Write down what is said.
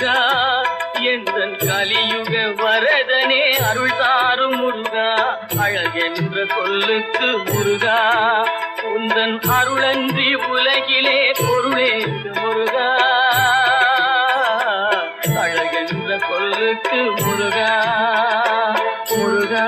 முருகா எந்தன் கலியுக வரதனே அருள் தாரும் முருகா அழகென்ற சொல்லுக்கு முருகா உந்தன் அருளன்றி உலகிலே பொருளேது முருகா அழகென்ற சொல்லுக்கு முருகா முருகா